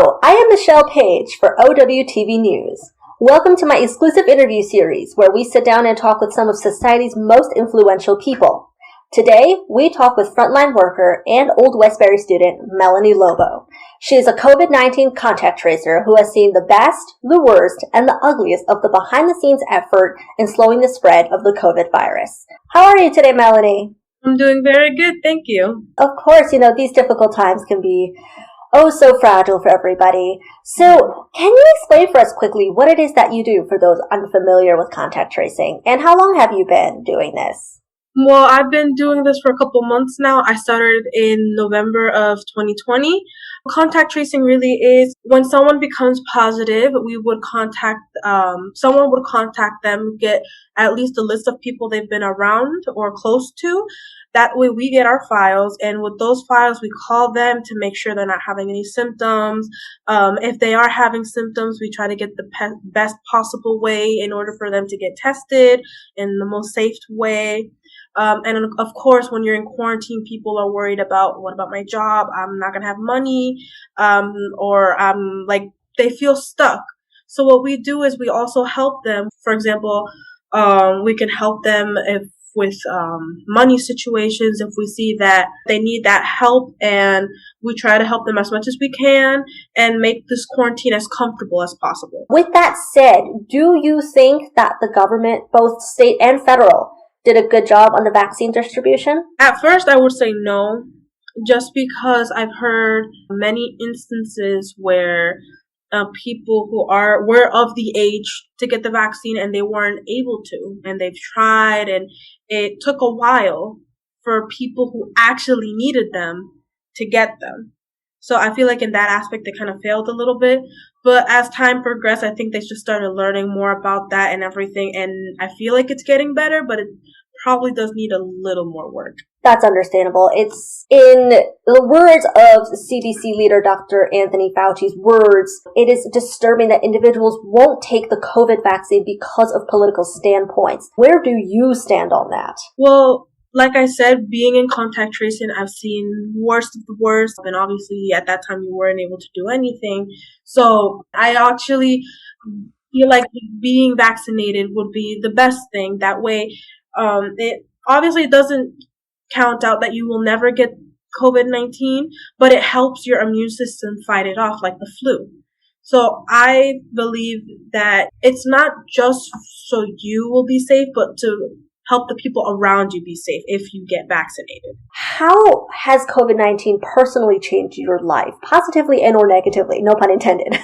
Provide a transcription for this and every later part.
Hello, I am Michelle Page for OWTV News. Welcome to my exclusive interview series where we sit down and talk with some of society's most influential people. Today, we talk with frontline worker and Old Westbury student Melany Lobo. She is a COVID-19 contact tracer who has seen the best, the worst, and the ugliest of the behind-the-scenes effort in slowing the spread of the COVID virus. How are you today, Melany? I'm doing very good, thank you. Of course, these difficult times can be so fragile for everybody. So, can you explain for us quickly what it is that you do for those unfamiliar with contact tracing, and how long have you been doing this? Well, I've been doing this for a couple months now. I started in November of 2020. Contact tracing really is when someone becomes positive, someone would contact them, get at least a list of people they've been around or close to. That way we get our files, and with those files, we call them to make sure they're not having any symptoms. If they are having symptoms, we try to get the best possible way in order for them to get tested in the most safe way. And of course, when you're in quarantine, people are worried about, what about my job? I'm not going to have money, or they feel stuck. So what we do is we also help them. For example, we can help them with money situations if we see that they need that help, and we try to help them as much as we can and make this quarantine as comfortable as possible. With that said, do you think that the government, both state and federal, did a good job on the vaccine distribution? At first, I would say no, just because I've heard many instances where people who were of the age to get the vaccine and they weren't able to, and they've tried, and it took a while for people who actually needed them to get them. So I feel like in that aspect they kind of failed a little bit. But as time progressed, I think they just started learning more about that and everything, and I feel like it's getting better, but it probably does need a little more work. That's understandable. It's in the words of CDC leader Dr. Anthony Fauci's words, it is disturbing that individuals won't take the COVID vaccine because of political standpoints. Where do you stand on that? Well, like I said, being in contact tracing, I've seen worst of the worst, and obviously at that time you weren't able to do anything. So I actually feel like being vaccinated would be the best thing. That way, it obviously doesn't count out that you will never get COVID-19, but it helps your immune system fight it off like the flu. So I believe that it's not just so you will be safe, but to help the people around you be safe if you get vaccinated. How has COVID-19 personally changed your life, positively and or negatively? No pun intended.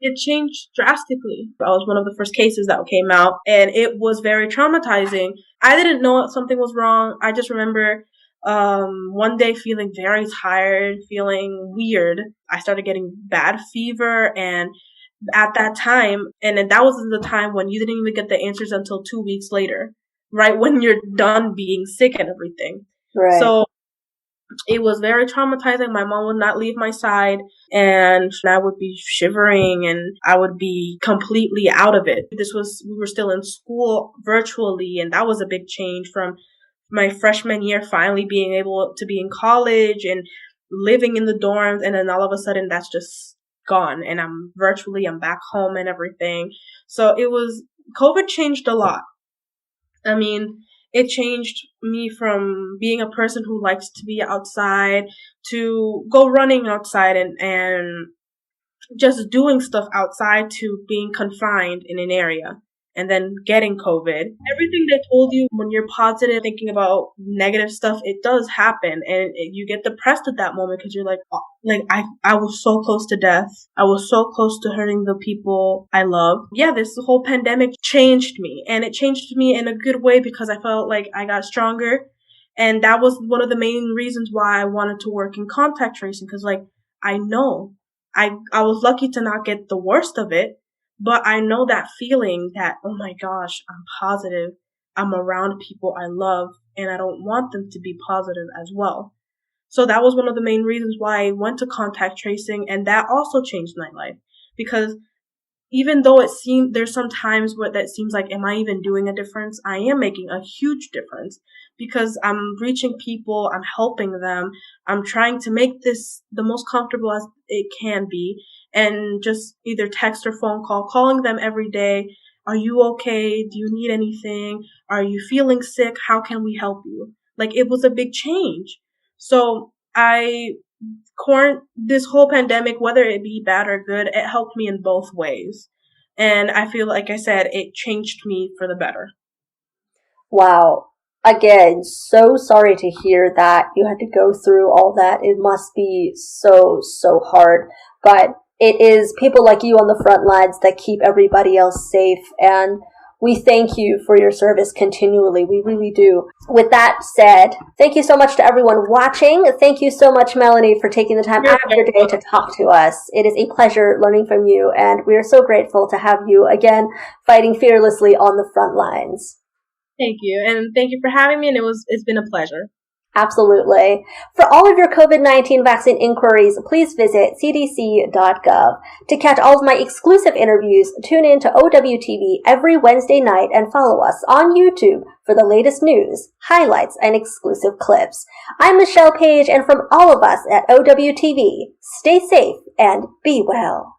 It changed drastically. I was one of the first cases that came out, and it was very traumatizing. I didn't know something was wrong. I just remember one day feeling very tired, feeling weird. I started getting bad fever, and at that time, and that was the time when you didn't even get the answers until 2 weeks later, right when you're done being sick and everything. Right. So it was very traumatizing. My mom would not leave my side, and I would be shivering, and I would be completely out of it. We were still in school virtually, and that was a big change from my freshman year, finally being able to be in college and living in the dorms, and then all of a sudden that's just gone, and I'm back home and everything. So COVID changed a lot. I mean, it changed me from being a person who likes to be outside to go running outside and just doing stuff outside to being confined in an area and then getting COVID. Everything they told you when you're positive, thinking about negative stuff, it does happen. And you get depressed at that moment because you're like, oh, I was so close to death. I was so close to hurting the people I love. Yeah, this whole pandemic changed me. And it changed me in a good way because I felt like I got stronger. And that was one of the main reasons why I wanted to work in contact tracing. Because I know I was lucky to not get the worst of it. But I know that feeling that, oh my gosh, I'm positive, I'm around people I love, and I don't want them to be positive as well. So that was one of the main reasons why I went to contact tracing, and that also changed my life. Because even though there's some times where that seems like, am I even doing a difference? I am making a huge difference because I'm reaching people, I'm helping them, I'm trying to make this the most comfortable as it can be, and just either text or phone call, calling them every day. Are you okay? Do you need anything? Are you feeling sick? How can we help you? Like, it was a big change. So this whole pandemic, whether it be bad or good, it helped me in both ways. And I feel like I said, it changed me for the better. Wow. Again, so sorry to hear that you had to go through all that. It must be so, so hard. But it is people like you on the front lines that keep everybody else safe. And we thank you for your service continually. We really do. With that said, thank you so much to everyone watching. Thank you so much, Melany, for taking the time out of your day to talk to us. It is a pleasure learning from you, and we are so grateful to have you again fighting fearlessly on the front lines. Thank you, and thank you for having me, and it's been a pleasure. Absolutely. For all of your COVID-19 vaccine inquiries, please visit cdc.gov. To catch all of my exclusive interviews, tune in to OWTV every Wednesday night and follow us on YouTube for the latest news, highlights, and exclusive clips. I'm Michelle Page, and from all of us at OWTV, stay safe and be well.